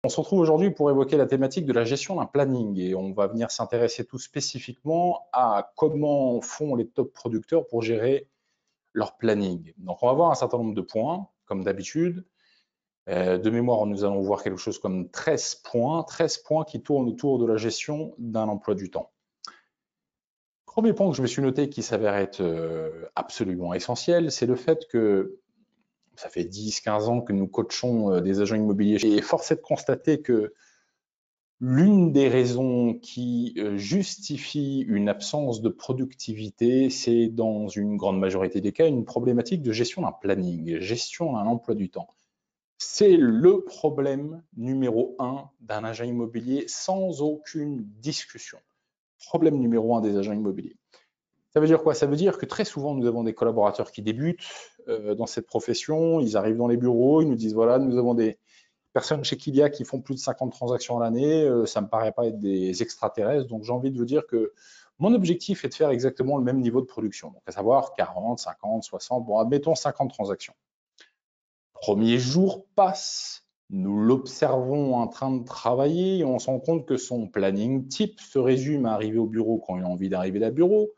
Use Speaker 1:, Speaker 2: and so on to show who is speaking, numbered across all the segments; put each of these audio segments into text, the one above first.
Speaker 1: On se retrouve aujourd'hui pour évoquer la thématique de la gestion d'un planning et on va venir s'intéresser tout spécifiquement à comment font les top producteurs pour gérer leur planning. Donc on va voir un certain nombre de points, comme d'habitude. De mémoire, nous allons voir quelque chose comme 13 points qui tournent autour de la gestion d'un emploi du temps. Premier point que je me suis noté qui s'avère être absolument essentiel, c'est le fait que ça fait 10-15 ans que nous coachons des agents immobiliers et force est de constater que l'une des raisons qui justifie une absence de productivité, c'est dans une grande majorité des cas une problématique de gestion d'un planning, gestion d'un emploi du temps. C'est le problème numéro un d'un agent immobilier sans aucune discussion. Problème numéro un des agents immobiliers. Ça veut dire quoi? Ça veut dire que très souvent, nous avons des collaborateurs qui débutent dans cette profession, ils arrivent dans les bureaux, ils nous disent, voilà, nous avons des personnes chez Kilia qui font plus de 50 transactions à l'année, ça ne me paraît pas être des extraterrestres, donc j'ai envie de vous dire que mon objectif est de faire exactement le même niveau de production, donc à savoir 40, 50, 60, bon, admettons 50 transactions. Premier jour passe, nous l'observons en train de travailler et on se rend compte que son planning type se résume à arriver au bureau quand il a envie d'arriver au bureau,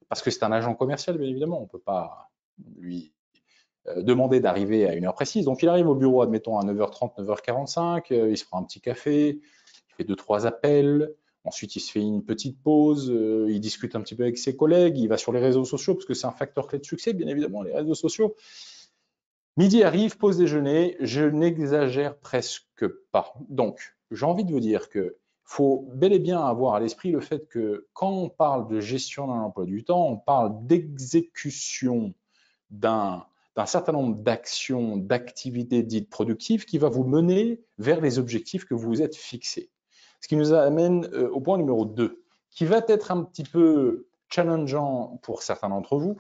Speaker 1: parce que c'est un agent commercial, bien évidemment, on ne peut pas lui demander d'arriver à une heure précise. Donc, il arrive au bureau, admettons, à 9h30, 9h45, il se prend un petit café, il fait 2-3 appels, ensuite il se fait une petite pause, il discute un petit peu avec ses collègues, il va sur les réseaux sociaux, parce que c'est un facteur clé de succès, bien évidemment, les réseaux sociaux. Midi arrive, pause déjeuner, je n'exagère presque pas. Donc, j'ai envie de vous dire que faut bel et bien avoir à l'esprit le fait que quand on parle de gestion d'un emploi du temps, on parle d'exécution d'un certain nombre d'actions, d'activités dites productives qui va vous mener vers les objectifs que vous vous êtes fixés. Ce qui nous amène au point numéro 2, qui va être un petit peu challengeant pour certains d'entre vous,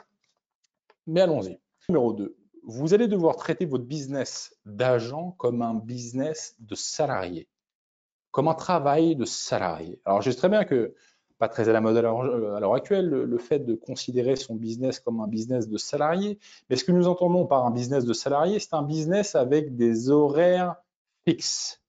Speaker 1: mais allons-y. Numéro 2, vous allez devoir traiter votre business d'agent comme un business de salarié, comme un travail de salarié. Alors, je sais très bien que pas très à la mode à l'heure actuelle, le fait de considérer son business comme un business de salarié. Mais ce que nous entendons par un business de salarié, c'est un business avec des horaires fixes,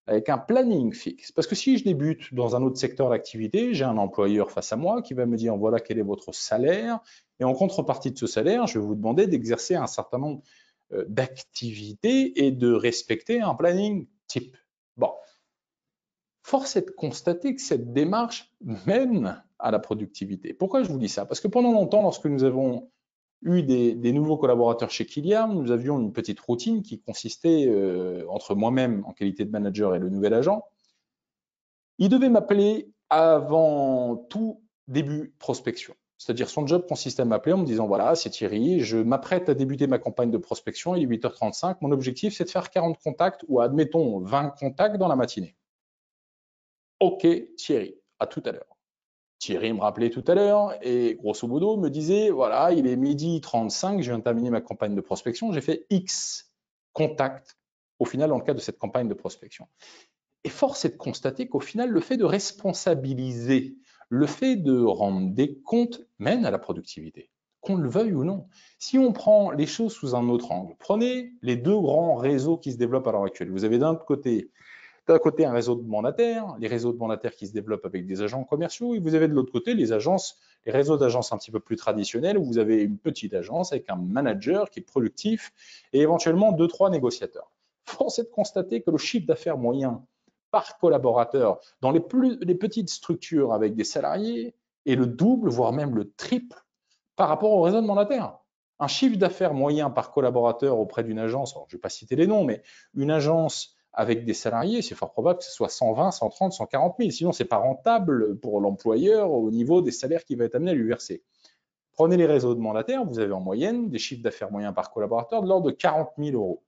Speaker 1: avec un planning fixe. Parce que si je débute dans un autre secteur d'activité, j'ai un employeur face à moi qui va me dire, voilà quel est votre salaire. Et en contrepartie de ce salaire, je vais vous demander d'exercer un certain nombre d'activités et de respecter un planning type. Bon, force est de constater que cette démarche mène à la productivité. Pourquoi je vous dis ça? Parce que pendant longtemps, lorsque nous avons eu des nouveaux collaborateurs chez Kilia, nous avions une petite routine qui consistait entre moi-même en qualité de manager et le nouvel agent. Il devait m'appeler avant tout début prospection. C'est-à-dire son job consistait à m'appeler en me disant, voilà, c'est Thierry, je m'apprête à débuter ma campagne de prospection, il est 8h35, mon objectif c'est de faire 40 contacts ou admettons 20 contacts dans la matinée. Ok Thierry, à tout à l'heure. Thierry me rappelait tout à l'heure et grosso modo me disait, voilà, il est 12h35, je viens de terminer ma campagne de prospection, j'ai fait X contacts au final dans le cadre de cette campagne de prospection. Et force est de constater qu'au final, le fait de responsabiliser, le fait de rendre des comptes mène à la productivité, qu'on le veuille ou non. Si on prend les choses sous un autre angle, prenez les deux grands réseaux qui se développent à l'heure actuelle. Vous avez d'un côté un réseau de mandataires, les réseaux de mandataires qui se développent avec des agents commerciaux, et vous avez de l'autre côté les réseaux d'agences un petit peu plus traditionnels, où vous avez une petite agence avec un manager qui est productif et éventuellement 2-3 négociateurs. Force est de constater que le chiffre d'affaires moyen par collaborateur dans les petites structures avec des salariés est le double, voire même le triple par rapport au réseau de mandataires. Un chiffre d'affaires moyen par collaborateur auprès d'une agence, alors je ne vais pas citer les noms, mais une agence avec des salariés, c'est fort probable que ce soit 120, 130, 140 000. Sinon, ce n'est pas rentable pour l'employeur au niveau des salaires qu'il va être amené à lui verser. Prenez les réseaux de mandataires, vous avez en moyenne des chiffres d'affaires moyens par collaborateur de l'ordre de 40 000 euros.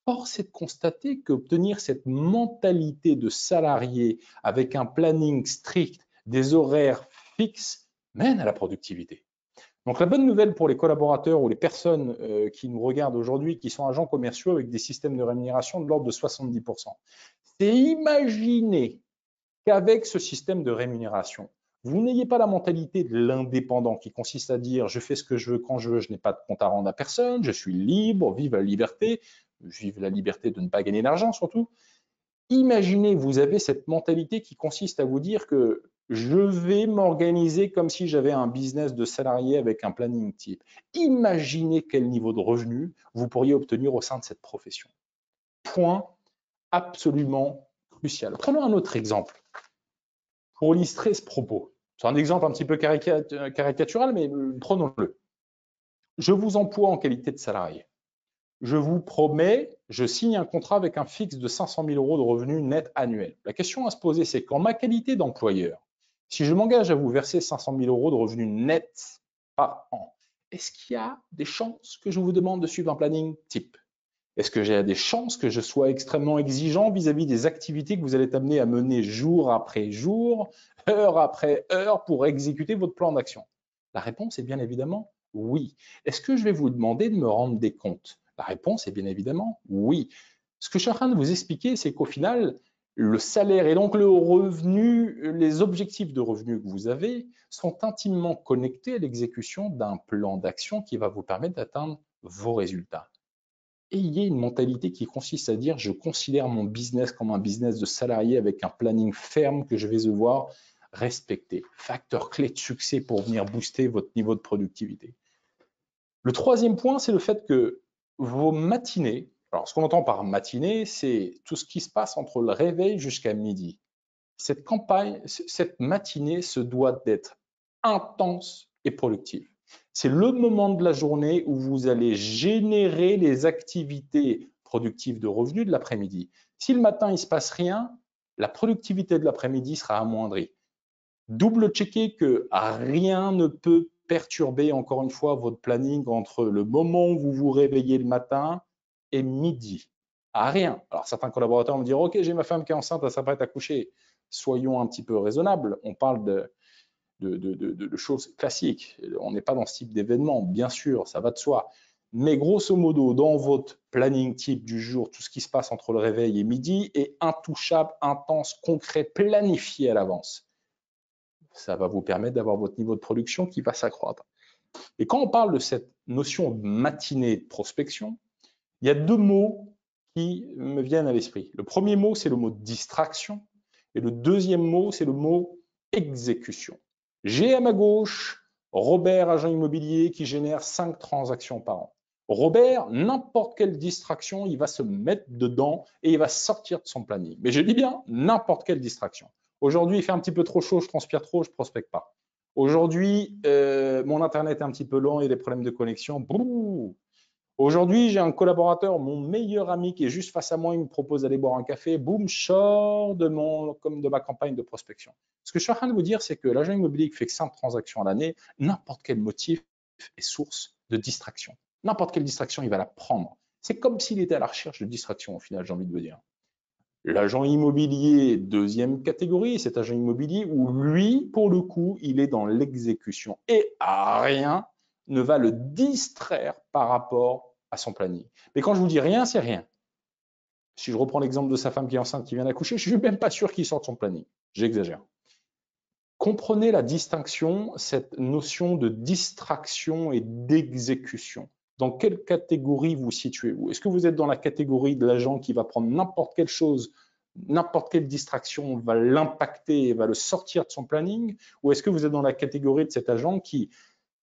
Speaker 1: Force est de constater qu'obtenir cette mentalité de salarié avec un planning strict, des horaires fixes, mène à la productivité. Donc la bonne nouvelle pour les collaborateurs ou les personnes qui nous regardent aujourd'hui, qui sont agents commerciaux avec des systèmes de rémunération de l'ordre de 70%, c'est imaginer qu'avec ce système de rémunération, vous n'ayez pas la mentalité de l'indépendant qui consiste à dire je fais ce que je veux quand je veux, je n'ai pas de compte à rendre à personne, je suis libre, vive la liberté de ne pas gagner d'argent surtout. Imaginez, vous avez cette mentalité qui consiste à vous dire que je vais m'organiser comme si j'avais un business de salarié avec un planning type. Imaginez quel niveau de revenu vous pourriez obtenir au sein de cette profession. Point absolument crucial. Prenons un autre exemple pour illustrer ce propos. C'est un exemple un petit peu caricatural, mais prenons-le. Je vous emploie en qualité de salarié. Je vous promets, je signe un contrat avec un fixe de 500 000 € de revenus net annuels. La question à se poser, c'est qu'en ma qualité d'employeur, si je m'engage à vous verser 500 000 € de revenus nets par an, est-ce qu'il y a des chances que je vous demande de suivre un planning type? Est-ce que j'ai des chances que je sois extrêmement exigeant vis-à-vis des activités que vous allez être amené à mener jour après jour, heure après heure pour exécuter votre plan d'action? La réponse est bien évidemment oui. Est-ce que je vais vous demander de me rendre des comptes? La réponse est bien évidemment oui. Ce que je suis en train de vous expliquer, c'est qu'au final, le salaire et donc le revenu, les objectifs de revenus que vous avez sont intimement connectés à l'exécution d'un plan d'action qui va vous permettre d'atteindre vos résultats. Ayez une mentalité qui consiste à dire je considère mon business comme un business de salarié avec un planning ferme que je vais devoir respecter. Facteur clé de succès pour venir booster votre niveau de productivité. Le troisième point, c'est le fait que vos matinées, alors ce qu'on entend par matinée, c'est tout ce qui se passe entre le réveil jusqu'à midi. Cette matinée se doit d'être intense et productive. C'est le moment de la journée où vous allez générer les activités productives de revenus de l'après-midi. Si le matin, il ne se passe rien, la productivité de l'après-midi sera amoindrie. Double-checker que rien ne peut perturber, encore une fois, votre planning entre le moment où vous vous réveillez le matin et midi. Rien. Alors, certains collaborateurs me diront, OK, j'ai ma femme qui est enceinte, elle s'apprête à coucher. Soyons un petit peu raisonnables. On parle de choses classiques. On n'est pas dans ce type d'événement, bien sûr, ça va de soi. Mais grosso modo, dans votre planning type du jour, tout ce qui se passe entre le réveil et midi est intouchable, intense, concret, planifié à l'avance. Ça va vous permettre d'avoir votre niveau de production qui va s'accroître. Et quand on parle de cette notion de matinée de prospection, il y a deux mots qui me viennent à l'esprit. Le premier mot, c'est le mot distraction. Et le deuxième mot, c'est le mot exécution. J'ai à ma gauche Robert, agent immobilier, qui génère 5 transactions par an. Robert, n'importe quelle distraction, il va se mettre dedans et il va sortir de son planning. Mais je dis bien n'importe quelle distraction. Aujourd'hui, il fait un petit peu trop chaud, je transpire trop, je ne prospecte pas. Aujourd'hui, mon Internet est un petit peu lent, il y a des problèmes de connexion. Aujourd'hui, j'ai un collaborateur, mon meilleur ami, qui est juste face à moi, il me propose d'aller boire un café. Boum, je sors de ma campagne de prospection. Ce que je suis en train de vous dire, c'est que l'agent immobilier qui fait que 5 transactions à l'année, n'importe quel motif est source de distraction. N'importe quelle distraction, il va la prendre. C'est comme s'il était à la recherche de distraction, au final, j'ai envie de vous dire. L'agent immobilier, deuxième catégorie, c'est agent immobilier où lui, pour le coup, il est dans l'exécution et à rien ne va le distraire par rapport à son planning. Mais quand je vous dis rien, c'est rien. Si je reprends l'exemple de sa femme qui est enceinte, qui vient d'accoucher, je ne suis même pas sûr qu'il sorte son planning. J'exagère. Comprenez la distinction, cette notion de distraction et d'exécution. Dans quelle catégorie vous situez-vous? Est-ce que vous êtes dans la catégorie de l'agent qui va prendre n'importe quelle chose, n'importe quelle distraction va l'impacter et va le sortir de son planning? Ou est-ce que vous êtes dans la catégorie de cet agent qui,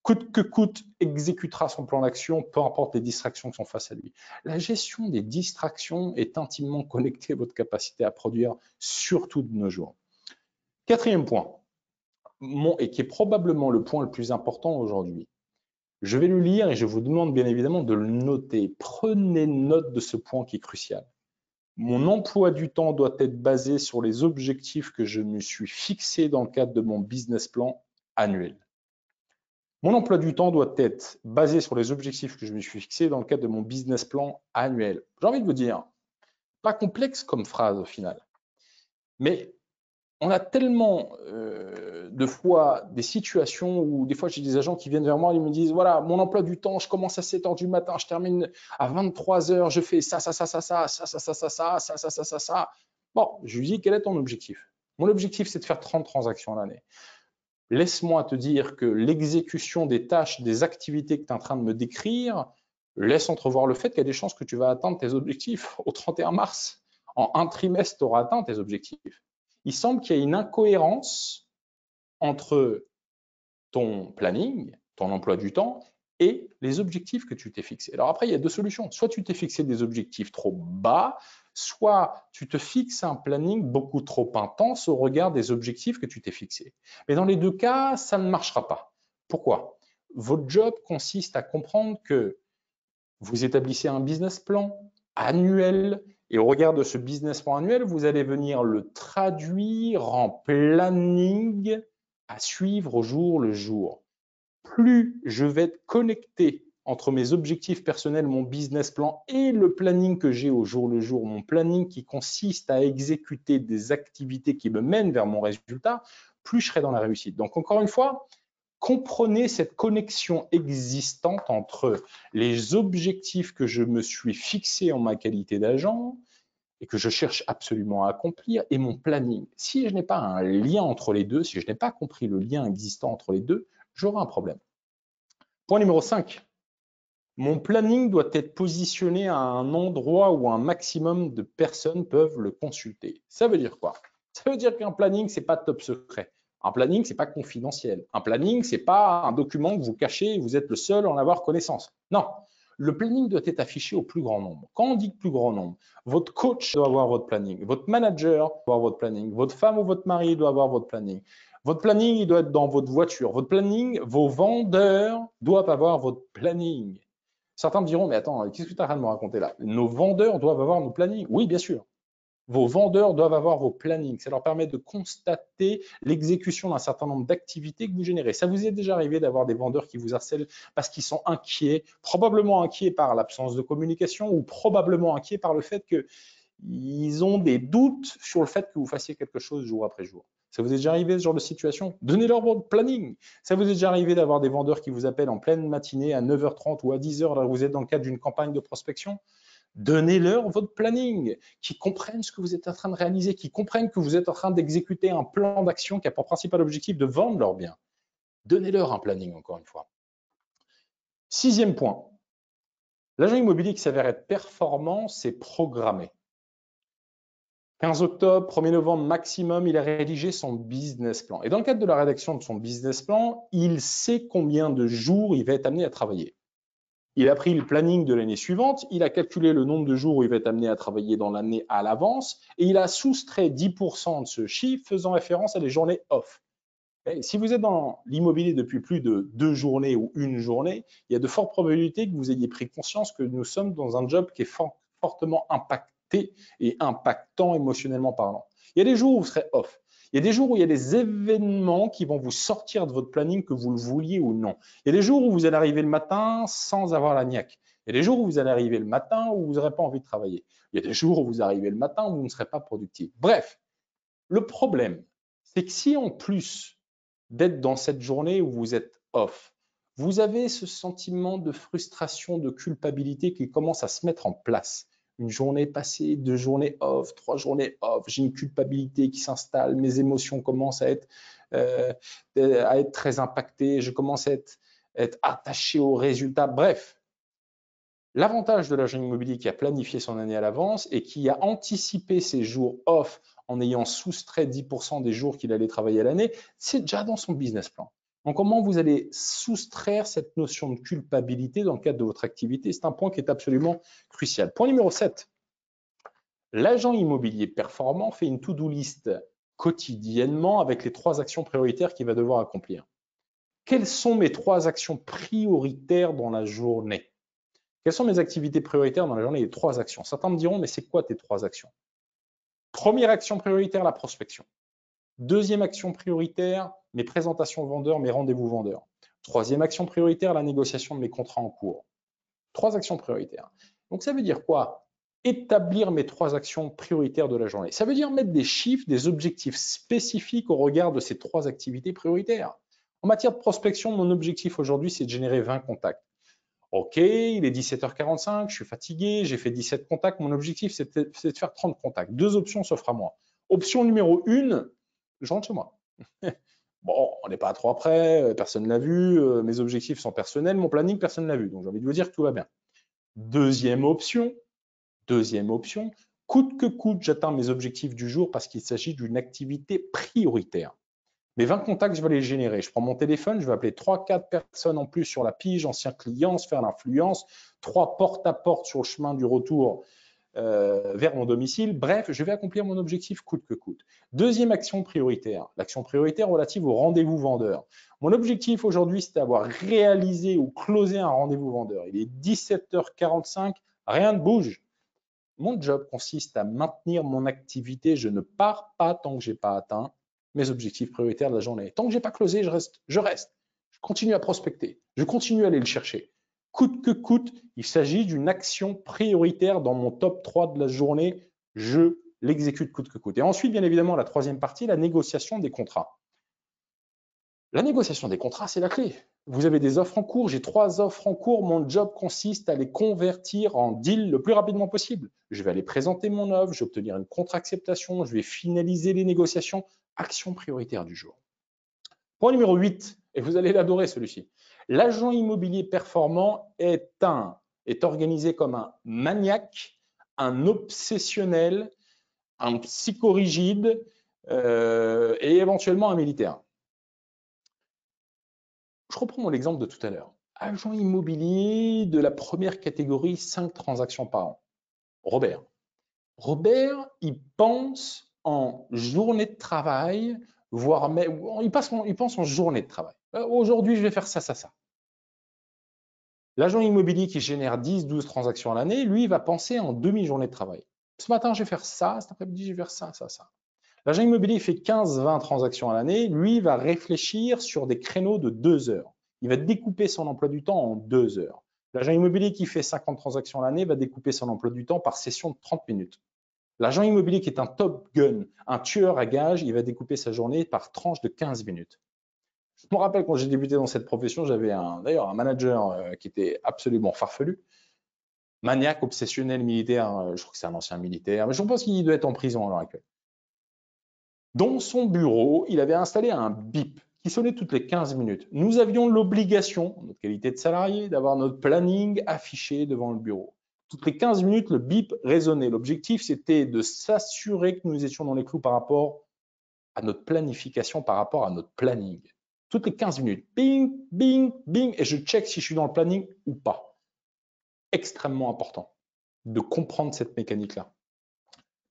Speaker 1: coûte que coûte, exécutera son plan d'action, peu importe les distractions qui sont face à lui? La gestion des distractions est intimement connectée à votre capacité à produire, surtout de nos jours. Quatrième point, et qui est probablement le point le plus important aujourd'hui. Je vais le lire et je vous demande bien évidemment de le noter. Prenez note de ce point qui est crucial. Mon emploi du temps doit être basé sur les objectifs que je me suis fixés dans le cadre de mon business plan annuel. Mon emploi du temps doit être basé sur les objectifs que je me suis fixés dans le cadre de mon business plan annuel. J'ai envie de vous dire, pas complexe comme phrase au final, mais on a tellement de fois des situations où des fois j'ai des agents qui viennent vers moi et ils me disent voilà, mon emploi du temps, je commence à 7 h du matin, je termine à 23 h, je fais ça. Bon, je lui dis quel est ton objectif? Mon objectif, c'est de faire 30 transactions à l'année. Laisse-moi te dire que l'exécution des tâches, des activités que tu es en train de me décrire laisse entrevoir le fait qu'il y a des chances que tu vas atteindre tes objectifs au 31 mars. En un trimestre, tu auras atteint tes objectifs. Il semble qu'il y ait une incohérence entre ton planning, ton emploi du temps et les objectifs que tu t'es fixés. Alors après, il y a deux solutions. Soit tu t'es fixé des objectifs trop bas, soit tu te fixes un planning beaucoup trop intense au regard des objectifs que tu t'es fixés. Mais dans les deux cas, ça ne marchera pas. Pourquoi? Votre job consiste à comprendre que vous établissez un business plan annuel et au regard de ce business plan annuel, vous allez venir le traduire en planning à suivre au jour le jour. Plus je vais être connecté entre mes objectifs personnels, mon business plan et le planning que j'ai au jour le jour, mon planning qui consiste à exécuter des activités qui me mènent vers mon résultat, plus je serai dans la réussite. Donc encore une fois, comprenez cette connexion existante entre les objectifs que je me suis fixés en ma qualité d'agent et que je cherche absolument à accomplir et mon planning. Si je n'ai pas un lien entre les deux, si je n'ai pas compris le lien existant entre les deux, j'aurai un problème. Point numéro 5. Mon planning doit être positionné à un endroit où un maximum de personnes peuvent le consulter. Ça veut dire quoi? Ça veut dire qu'un planning, ce n'est pas top secret. Un planning, ce n'est pas confidentiel. Un planning, ce n'est pas un document que vous cachez et vous êtes le seul à en avoir connaissance. Non, le planning doit être affiché au plus grand nombre. Quand on dit plus grand nombre, votre coach doit avoir votre planning, votre manager doit avoir votre planning, votre femme ou votre mari doit avoir votre planning. Votre planning, il doit être dans votre voiture. Votre planning, vos vendeurs doivent avoir votre planning. Certains me diront, mais attends, qu'est-ce que tu es en train de me raconter là? Nos vendeurs doivent avoir nos plannings. Oui, bien sûr. Vos vendeurs doivent avoir vos plannings. Ça leur permet de constater l'exécution d'un certain nombre d'activités que vous générez. Ça vous est déjà arrivé d'avoir des vendeurs qui vous harcèlent parce qu'ils sont inquiets, probablement inquiets par l'absence de communication ou probablement inquiets par le fait qu'ils ont des doutes sur le fait que vous fassiez quelque chose jour après jour. Ça vous est déjà arrivé ce genre de situation? Donnez-leur votre planning. Ça vous est déjà arrivé d'avoir des vendeurs qui vous appellent en pleine matinée à 9h30 ou à 10h, là vous êtes dans le cadre d'une campagne de prospection? Donnez-leur votre planning, qu'ils comprennent ce que vous êtes en train de réaliser, qu'ils comprennent que vous êtes en train d'exécuter un plan d'action qui a pour principal objectif de vendre leurs biens. Donnez-leur un planning, encore une fois. 6e point, l'agent immobilier qui s'avère être performant, c'est programmé. 15 octobre, 1er novembre maximum, il a rédigé son business plan. Et dans le cadre de la rédaction de son business plan, il sait combien de jours il va être amené à travailler. Il a pris le planning de l'année suivante, il a calculé le nombre de jours où il va être amené à travailler dans l'année à l'avance et il a soustrait 10% de ce chiffre faisant référence à des journées off. Et si vous êtes dans l'immobilier depuis plus de 2 journées ou une journée, il y a de fortes probabilités que vous ayez pris conscience que nous sommes dans un job qui est fortement impacté et impactant émotionnellement parlant. Il y a des jours où vous serez off. Il y a des jours où il y a des événements qui vont vous sortir de votre planning que vous le vouliez ou non. Il y a des jours où vous allez arriver le matin sans avoir la niaque. Il y a des jours où vous allez arriver le matin où vous n'aurez pas envie de travailler. Il y a des jours où vous arrivez le matin où vous ne serez pas productif. Bref, le problème, c'est que si en plus d'être dans cette journée où vous êtes off, vous avez ce sentiment de frustration, de culpabilité qui commence à se mettre en place. Une journée passée, 2 journées off, 3 journées off, j'ai une culpabilité qui s'installe, mes émotions commencent à être très impactées, je commence à être attaché aux résultats. Bref, l'avantage de l'agent immobilier qui a planifié son année à l'avance et qui a anticipé ses jours off en ayant soustrait 10% des jours qu'il allait travailler à l'année, c'est déjà dans son business plan. Donc, comment vous allez soustraire cette notion de culpabilité dans le cadre de votre activité? C'est un point qui est absolument crucial. Point numéro 7. L'agent immobilier performant fait une to-do list quotidiennement avec les 3 actions prioritaires qu'il va devoir accomplir. Quelles sont mes 3 actions prioritaires dans la journée? Quelles sont mes activités prioritaires dans la journée? Les 3 actions. Certains me diront, mais c'est quoi tes 3 actions? Première action prioritaire, la prospection. Deuxième action prioritaire, mes présentations vendeurs, mes rendez-vous vendeurs. Troisième action prioritaire, la négociation de mes contrats en cours. 3 actions prioritaires. Donc, ça veut dire quoi? Établir mes 3 actions prioritaires de la journée. Ça veut dire mettre des chiffres, des objectifs spécifiques au regard de ces 3 activités prioritaires. En matière de prospection, mon objectif aujourd'hui, c'est de générer 20 contacts. Ok, il est 17h45, je suis fatigué, j'ai fait 17 contacts. Mon objectif, c'est de faire 30 contacts. 2 options s'offrent à moi. Option numéro 1, je rentre chez moi. Bon, on n'est pas à 3 près, personne ne l'a vu, mes objectifs sont personnels, mon planning, personne ne l'a vu. Donc, j'ai envie de vous dire que tout va bien. Deuxième option, Coûte que coûte, j'atteins mes objectifs du jour parce qu'il s'agit d'une activité prioritaire. Mes 20 contacts, je vais les générer. Je prends mon téléphone, je vais appeler 3-4 personnes en plus sur la pige, anciens clients, se faire l'influence, 3 porte-à-porte sur le chemin du retour vers mon domicile. Bref, je vais accomplir mon objectif coûte que coûte. Deuxième action prioritaire, l'action prioritaire relative au rendez-vous vendeur. Mon objectif aujourd'hui, c'est d'avoir réalisé ou closé un rendez-vous vendeur. Il est 17h45, rien ne bouge. Mon job consiste à maintenir mon activité. Je ne pars pas tant que je n'ai pas atteint mes objectifs prioritaires de la journée. Tant que je n'ai pas closé, je reste. Je continue à prospecter. Je continue à aller le chercher. Coûte que coûte, il s'agit d'une action prioritaire dans mon top 3 de la journée. Je l'exécute coûte que coûte. Et ensuite, bien évidemment, la troisième partie, la négociation des contrats. La négociation des contrats, c'est la clé. Vous avez des offres en cours, j'ai 3 offres en cours. Mon job consiste à les convertir en deal le plus rapidement possible. Je vais aller présenter mon offre, je vais obtenir une contre-acceptation, je vais finaliser les négociations. Action prioritaire du jour. Point numéro 8, et vous allez l'adorer celui-ci. L'agent immobilier performant est organisé comme un maniaque, un obsessionnel, un psychorigide et éventuellement un militaire. Je reprends mon exemple de tout à l'heure. Agent immobilier de la première catégorie, 5 transactions par an. Robert. Robert, il pense en journée de travail, voire même, il pense en journée de travail. Aujourd'hui, je vais faire ça, ça, ça. L'agent immobilier qui génère 10, 12 transactions à l'année, lui, il va penser en demi-journée de travail. Ce matin, je vais faire ça, cet après-midi, je vais faire ça, ça, ça. L'agent immobilier fait 15, 20 transactions à l'année, lui, il va réfléchir sur des créneaux de 2 heures. Il va découper son emploi du temps en 2 heures. L'agent immobilier qui fait 50 transactions à l'année va découper son emploi du temps par session de 30 minutes. L'agent immobilier qui est un top gun, un tueur à gages, il va découper sa journée par tranche de 15 minutes. Je me rappelle quand j'ai débuté dans cette profession, j'avais d'ailleurs un manager qui était absolument farfelu, maniaque, obsessionnel, militaire, je crois que c'est un ancien militaire, mais je pense qu'il doit être en prison à l'heure actuelle. Dans son bureau, il avait installé un bip qui sonnait toutes les 15 minutes. Nous avions l'obligation, en notre qualité de salarié, d'avoir notre planning affiché devant le bureau. Toutes les 15 minutes, le bip résonnait. L'objectif, c'était de s'assurer que nous étions dans les clous par rapport à notre planification, par rapport à notre planning. Toutes les 15 minutes, bing, bing, bing, et je check si je suis dans le planning ou pas. Extrêmement important de comprendre cette mécanique-là.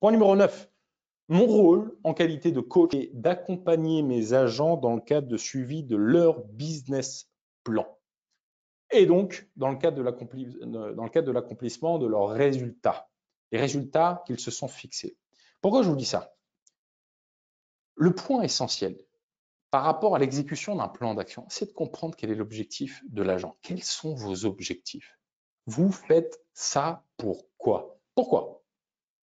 Speaker 1: Point numéro 9. Mon rôle en qualité de coach est d'accompagner mes agents dans le cadre de suivi de leur business plan. Et donc, dans le cadre de l'accomplissement de leurs résultats, les résultats qu'ils se sont fixés. Pourquoi je vous dis ça? Le point essentiel par rapport à l'exécution d'un plan d'action, c'est de comprendre quel est l'objectif de l'agent. Quels sont vos objectifs? Vous faites ça pourquoi? Pourquoi?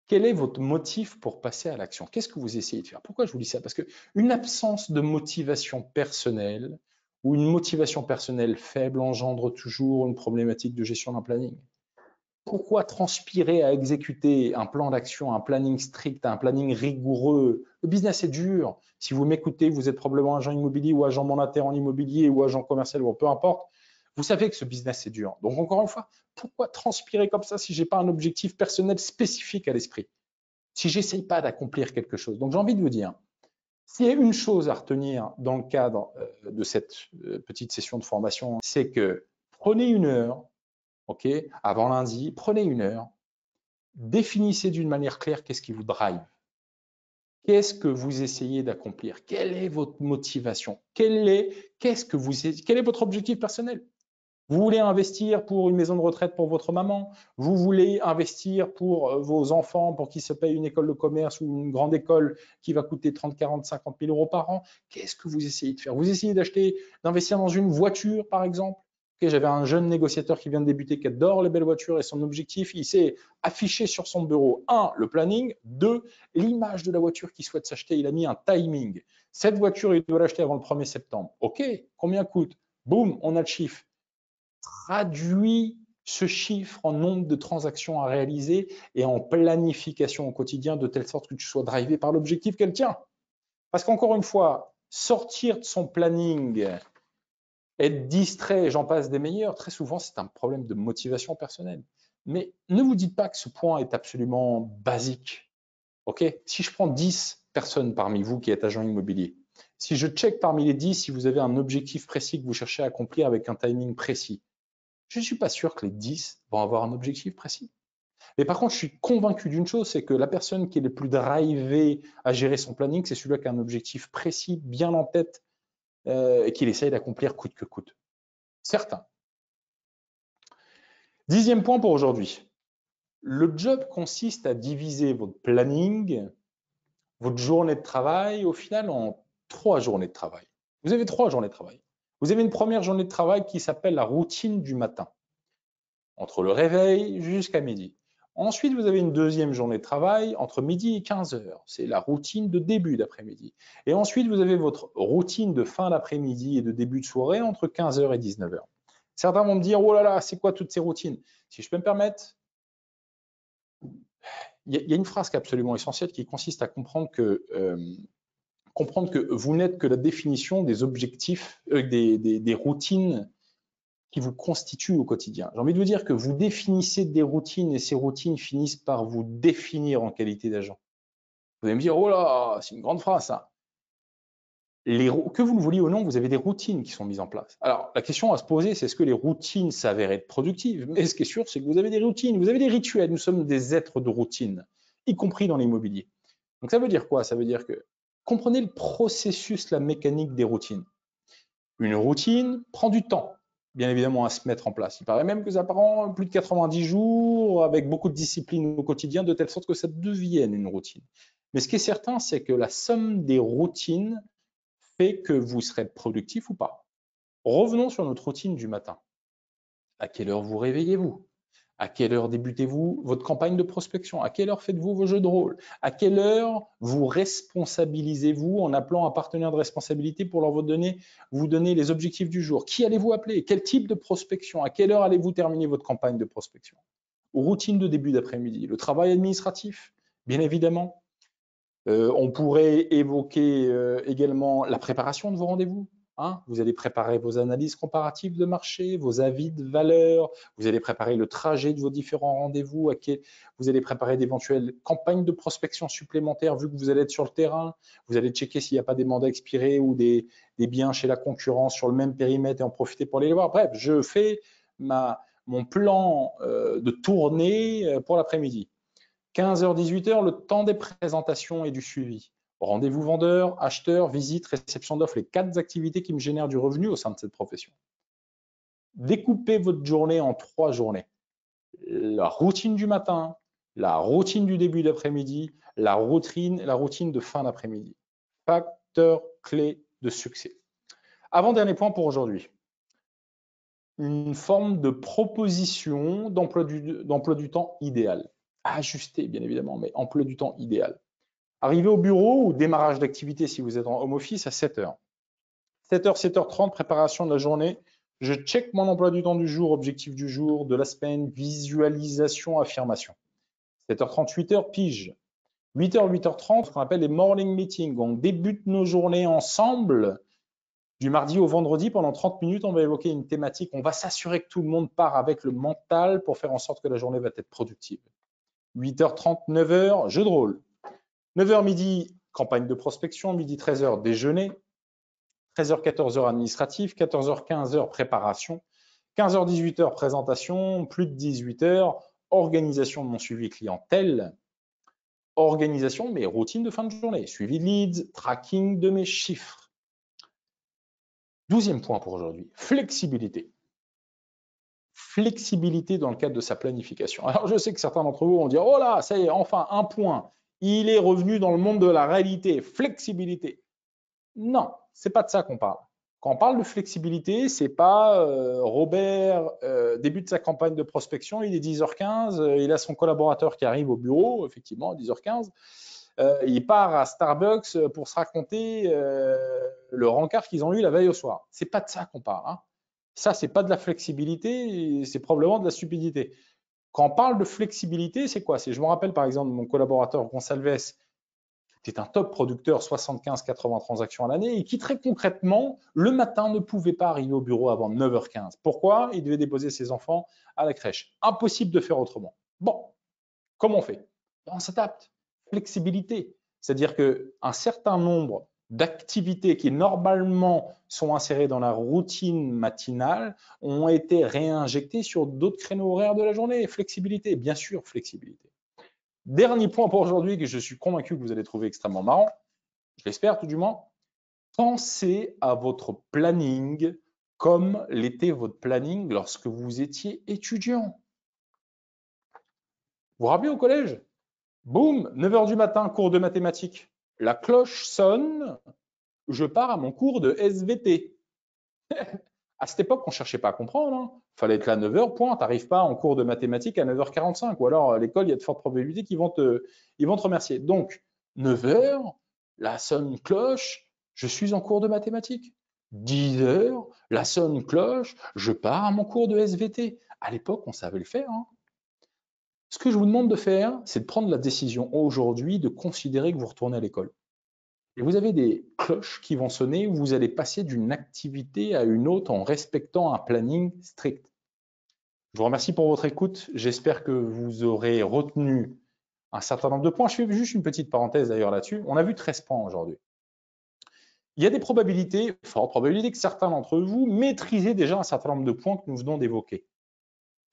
Speaker 1: Quel est votre motif pour passer à l'action? Qu'est-ce que vous essayez de faire? Pourquoi je vous dis ça? Parce qu'une absence de motivation personnelle ou une motivation personnelle faible engendre toujours une problématique de gestion d'un planning. Pourquoi transpirer à exécuter un plan d'action, un planning strict, un planning rigoureux? Le business est dur. Si vous m'écoutez, vous êtes probablement agent immobilier ou agent mandataire en immobilier ou agent commercial ou peu importe. Vous savez que ce business est dur. Donc encore une fois, pourquoi transpirer comme ça si je n'ai pas un objectif personnel spécifique à l'esprit? Si je n'essaye pas d'accomplir quelque chose. Donc j'ai envie de vous dire, s'il y a une chose à retenir dans le cadre de cette petite session de formation, c'est que prenez une heure, ok, avant lundi, prenez une heure, définissez d'une manière claire qu'est-ce qui vous drive. Qu'est-ce que vous essayez d'accomplir? Quelle est votre motivation? Quel est votre objectif personnel? Vous voulez investir pour une maison de retraite pour votre maman? Vous voulez investir pour vos enfants pour qu'ils se payent une école de commerce ou une grande école qui va coûter 30, 40, 50 000 euros par an? Qu'est-ce que vous essayez de faire? Vous essayez d'investir dans une voiture, par exemple? J'avais un jeune négociateur qui vient de débuter, qui adore les belles voitures et son objectif, il s'est affiché sur son bureau, 1, le planning, 2, l'image de la voiture qu'il souhaite s'acheter. Il a mis un timing. Cette voiture, il doit l'acheter avant le 1er septembre. OK, combien coûte? Boum, on a le chiffre. Traduis ce chiffre en nombre de transactions à réaliser et en planification au quotidien de telle sorte que tu sois drivé par l'objectif qu'elle tient. Parce qu'encore une fois, sortir de son planning, être distrait, j'en passe des meilleurs, très souvent, c'est un problème de motivation personnelle. Mais ne vous dites pas que ce point est absolument basique. OK? Si je prends 10 personnes parmi vous qui êtes agent immobilier, si je check parmi les 10 si vous avez un objectif précis que vous cherchez à accomplir avec un timing précis, je ne suis pas sûr que les 10 vont avoir un objectif précis. Mais par contre, je suis convaincu d'une chose, c'est que la personne qui est le plus drivée à gérer son planning, c'est celui qui a un objectif précis, bien en tête, et qu'il essaye d'accomplir coûte que coûte. Certain. 10e point pour aujourd'hui. Le job consiste à diviser votre planning, votre journée de travail, au final, en 3 journées de travail. Vous avez 3 journées de travail. Vous avez une première journée de travail qui s'appelle la routine du matin, entre le réveil jusqu'à midi. Ensuite, vous avez une deuxième journée de travail entre midi et 15 heures. C'est la routine de début d'après-midi. Et ensuite, vous avez votre routine de fin d'après-midi et de début de soirée entre 15 heures et 19 heures. Certains vont me dire, oh là là, c'est quoi toutes ces routines? Si je peux me permettre, il y a une phrase qui est absolument essentielle qui consiste à comprendre que vous n'êtes que la définition des objectifs, des routines qui vous constituent au quotidien. J'ai envie de vous dire que vous définissez des routines et ces routines finissent par vous définir en qualité d'agent. Vous allez me dire, oh là, c'est une grande phrase ça. Que vous le vouliez ou non, vous avez des routines qui sont mises en place. Alors, la question à se poser, c'est est-ce que les routines s'avèrent être productives? Mais ce qui est sûr, c'est que vous avez des routines, vous avez des rituels. Nous sommes des êtres de routine, y compris dans l'immobilier. Donc, ça veut dire quoi? Ça veut dire que comprenez le processus, la mécanique des routines. Une routine prend du temps, bien évidemment, à se mettre en place. Il paraît même que ça prend plus de 90 jours avec beaucoup de discipline au quotidien, de telle sorte que ça devienne une routine. Mais ce qui est certain, c'est que la somme des routines fait que vous serez productif ou pas. Revenons sur notre routine du matin. À quelle heure vous réveillez-vous? À quelle heure débutez-vous votre campagne de prospection? À quelle heure faites-vous vos jeux de rôle? À quelle heure vous responsabilisez-vous en appelant un partenaire de responsabilité pour vous donner les objectifs du jour? Qui allez-vous appeler? Quel type de prospection? À quelle heure allez-vous terminer votre campagne de prospection? Routine de début d'après-midi. Le travail administratif, bien évidemment. On pourrait évoquer également la préparation de vos rendez-vous. Hein, vous allez préparer vos analyses comparatives de marché, vos avis de valeur, vous allez préparer le trajet de vos différents rendez-vous, vous allez préparer d'éventuelles campagnes de prospection supplémentaires vu que vous allez être sur le terrain, vous allez checker s'il n'y a pas des mandats expirés ou des biens chez la concurrence sur le même périmètre et en profiter pour aller les voir. Bref, je fais mon plan de tournée pour l'après-midi. 15h, 18h, le temps des présentations et du suivi. Rendez-vous vendeur, acheteur, visite, réception d'offres, les 4 activités qui me génèrent du revenu au sein de cette profession. Découpez votre journée en 3 journées. La routine du matin, la routine du début d'après-midi, la routine de fin d'après-midi. Facteur clé de succès. Avant-dernier point pour aujourd'hui. Une forme de proposition d'emploi du temps idéal. Ajusté, bien évidemment, mais emploi du temps idéal. Arrivé au bureau ou démarrage d'activité si vous êtes en home office à 7h. 7h, 7h30, préparation de la journée. Je check mon emploi du temps du jour, objectif du jour, de la semaine, visualisation, affirmation. 7h30, 8h, pige. 8h, 8h30, ce qu'on appelle les morning meetings. On débute nos journées ensemble. Du mardi au vendredi, pendant 30 minutes, on va évoquer une thématique. On va s'assurer que tout le monde part avec le mental pour faire en sorte que la journée va être productive. 8h30, 9h, jeu de rôle. 9h midi, campagne de prospection. Midi 13h, déjeuner. 13h, 14h, administratif. 14h, 15h, préparation. 15h, 18h, présentation. Plus de 18h, organisation de mon suivi clientèle. Organisation de mes routines de fin de journée. Suivi de leads, tracking de mes chiffres. 12e point pour aujourd'hui, flexibilité. Flexibilité dans le cadre de sa planification. Alors, je sais que certains d'entre vous vont dire, oh là, ça y est, enfin, un point. Il est revenu dans le monde de la réalité. Flexibilité. Non, c'est pas de ça qu'on parle. Quand on parle de flexibilité, c'est pas Robert débute sa campagne de prospection, il est 10h15, il a son collaborateur qui arrive au bureau, effectivement, 10h15. Il part à Starbucks pour se raconter le rencard qu'ils ont eu la veille au soir. C'est pas de ça qu'on parle. Hein. Ça, c'est pas de la flexibilité, c'est probablement de la stupidité. Quand on parle de flexibilité, c'est quoi? Je me rappelle par exemple de mon collaborateur Gonçalves, était un top producteur, 75-80 transactions à l'année, et qui très concrètement, le matin, ne pouvait pas arriver au bureau avant 9h15. Pourquoi? Il devait déposer ses enfants à la crèche. Impossible de faire autrement. Bon, comment on fait? On s'adapte. Flexibilité. C'est-à-dire qu'un certain nombre d'activités qui normalement sont insérées dans la routine matinale ont été réinjectées sur d'autres créneaux horaires de la journée. Flexibilité, bien sûr, flexibilité. Dernier point pour aujourd'hui que je suis convaincu que vous allez trouver extrêmement marrant, je l'espère tout du moins, pensez à votre planning comme l'était votre planning lorsque vous étiez étudiant. Vous vous rappelez au collège? Boum, 9h du matin, cours de mathématiques. La cloche sonne, je pars à mon cours de SVT. À cette époque, on ne cherchait pas à comprendre. Hein. Fallait être là à 9h, point. Tu n'arrives pas en cours de mathématiques à 9h45. Ou alors, à l'école, il y a de fortes probabilités qu'ils vont te remercier. Donc, 9h, la sonne cloche, je suis en cours de mathématiques. 10h, la sonne cloche, je pars à mon cours de SVT. À l'époque, on savait le faire. Hein. Ce que je vous demande de faire, c'est de prendre la décision aujourd'hui de considérer que vous retournez à l'école. Et vous avez des cloches qui vont sonner où vous allez passer d'une activité à une autre en respectant un planning strict. Je vous remercie pour votre écoute. J'espère que vous aurez retenu un certain nombre de points. Je fais juste une petite parenthèse d'ailleurs là-dessus. On a vu 13 points aujourd'hui. Il y a des probabilités, fortes probabilités, que certains d'entre vous maîtrisez déjà un certain nombre de points que nous venons d'évoquer.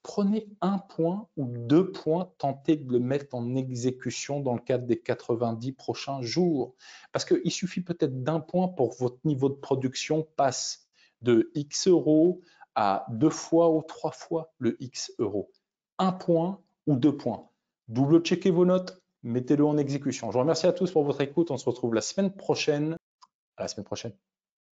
Speaker 1: Prenez un point ou 2 points, tentez de le mettre en exécution dans le cadre des 90 prochains jours. Parce qu'il suffit peut-être d'un point pour que votre niveau de production passe de X euros à 2 fois ou 3 fois le X euros. Un point ou 2 points. Double-checkez vos notes, mettez-le en exécution. Je vous remercie à tous pour votre écoute. On se retrouve la semaine prochaine. À la semaine prochaine.